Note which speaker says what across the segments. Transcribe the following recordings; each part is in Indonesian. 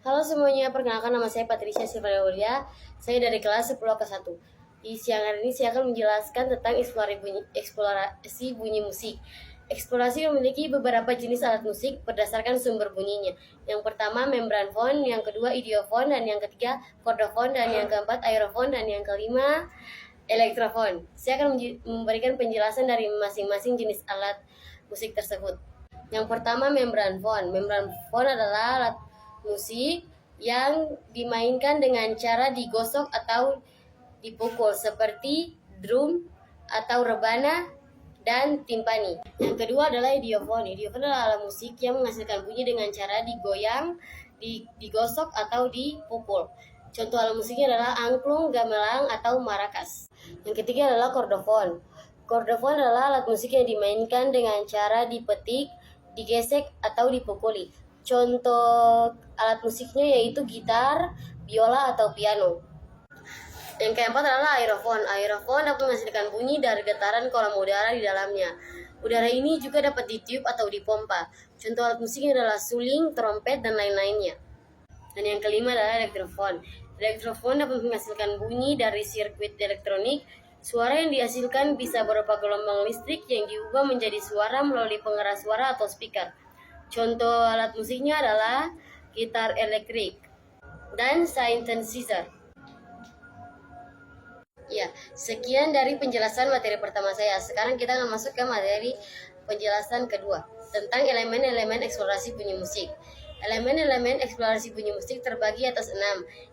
Speaker 1: Halo semuanya, perkenalkan nama saya Patricia Silvana Aulia. Saya dari kelas 10 ke 1. Di siang hari ini saya akan menjelaskan tentang eksplorasi bunyi musik. Eksplorasi memiliki beberapa jenis alat musik berdasarkan sumber bunyinya. Yang pertama membran phone, yang kedua idiophone, dan yang ketiga chordophone, dan yang keempat aerophone, dan yang kelima elektrophone. Saya akan memberikan penjelasan dari masing-masing jenis alat musik tersebut. Yang pertama membran phone. Membran phone adalah alat musik yang dimainkan dengan cara digosok atau dipukul seperti drum atau rebana dan timpani. Yang kedua adalah idiophone. Idiophone adalah alat musik yang menghasilkan bunyi dengan cara digoyang, digosok atau dipukul. Contoh alat musiknya adalah angklung, gamelan, atau maracas. Yang ketiga adalah chordophone. Chordophone adalah alat musik yang dimainkan dengan cara dipetik, digesek, atau dipukuli. Contoh alat musiknya yaitu gitar, biola, atau piano. Yang keempat adalah aerophone. Aerophone dapat menghasilkan bunyi dari getaran kolom udara di dalamnya. Udara ini juga dapat ditiup atau dipompa. Contoh alat musiknya adalah suling, trompet, dan lain-lainnya. Dan yang kelima adalah elektrophone. Elektrophone dapat menghasilkan bunyi dari sirkuit elektronik. Suara yang dihasilkan bisa berupa gelombang listrik yang diubah menjadi suara melalui pengeras suara atau speaker. Contoh alat musiknya adalah gitar elektrik dan synthesizer. Ya, sekian dari penjelasan materi pertama saya. Sekarang kita akan masuk ke materi penjelasan kedua tentang elemen-elemen eksplorasi bunyi musik. Elemen-elemen eksplorasi bunyi musik terbagi atas 6.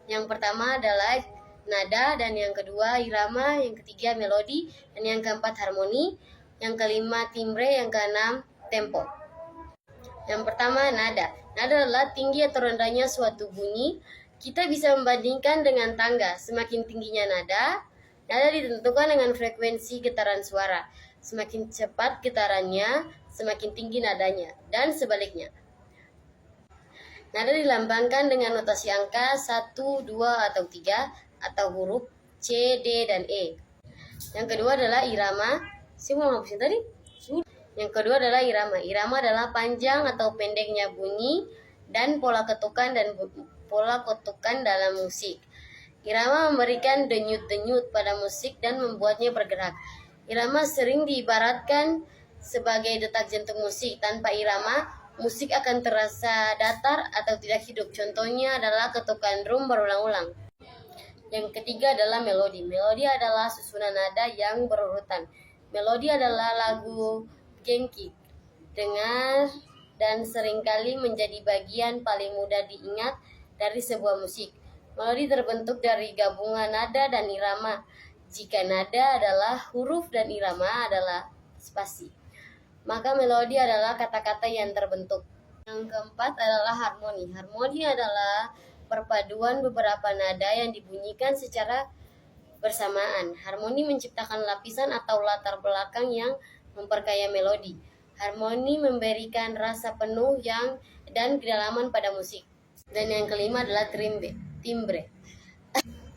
Speaker 1: Yang pertama adalah nada, dan yang kedua irama, yang ketiga melodi, dan yang keempat harmoni, yang kelima timbre, yang keenam tempo. Yang pertama nada. Nada adalah tinggi atau rendahnya suatu bunyi. Kita bisa membandingkan dengan tangga. Semakin tingginya nada ditentukan dengan frekuensi getaran suara. Semakin cepat getarannya, semakin tinggi nadanya, dan sebaliknya. Nada dilambangkan dengan notasi angka 1, 2, atau 3, atau huruf C, D, dan E. Yang kedua adalah irama. Saya mau ngapusin tadi? Yang kedua adalah irama. Irama adalah panjang atau pendeknya bunyi dan pola ketukan dalam musik. Irama memberikan denyut-denyut pada musik dan membuatnya bergerak. Irama sering diibaratkan sebagai detak jantung musik. Tanpa irama, musik akan terasa datar atau tidak hidup. Contohnya adalah ketukan drum berulang-ulang. Yang ketiga adalah melodi. Melodi adalah susunan nada yang berurutan. Melodi adalah lagu gengki, dengar, dan seringkali menjadi bagian paling mudah diingat dari sebuah musik. Melodi terbentuk dari gabungan nada dan irama. Jika nada adalah huruf dan irama adalah spasi, maka melodi adalah kata-kata yang terbentuk. Yang keempat adalah harmoni. Harmoni adalah perpaduan beberapa nada yang dibunyikan secara bersamaan. Harmoni menciptakan lapisan atau latar belakang yang memperkaya melodi. Harmoni memberikan rasa penuh dan kedalaman pada musik. Dan yang kelima adalah timbre.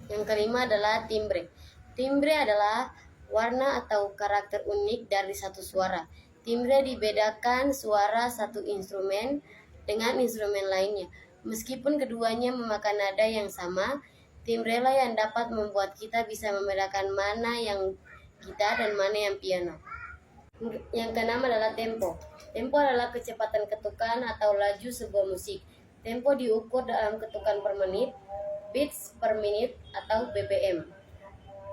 Speaker 1: Yang kelima adalah timbre. Timbre adalah warna atau karakter unik dari satu suara. Timbre dibedakan suara satu instrumen dengan instrumen lainnya. Meskipun keduanya memakan nada yang sama, timbre lah yang dapat membuat kita bisa membedakan mana yang gitar dan mana yang piano. Yang keenam adalah tempo. Tempo adalah kecepatan ketukan atau laju sebuah musik. Tempo diukur dalam ketukan per menit, beats per menit, atau BPM.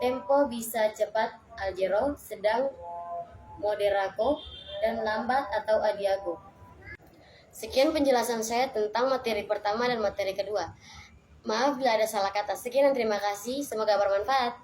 Speaker 1: Tempo bisa cepat allegro, sedang moderato, dan lambat atau adagio. Sekian penjelasan saya tentang materi pertama dan materi kedua. Maaf bila ada salah kata. Sekian dan terima kasih. Semoga bermanfaat.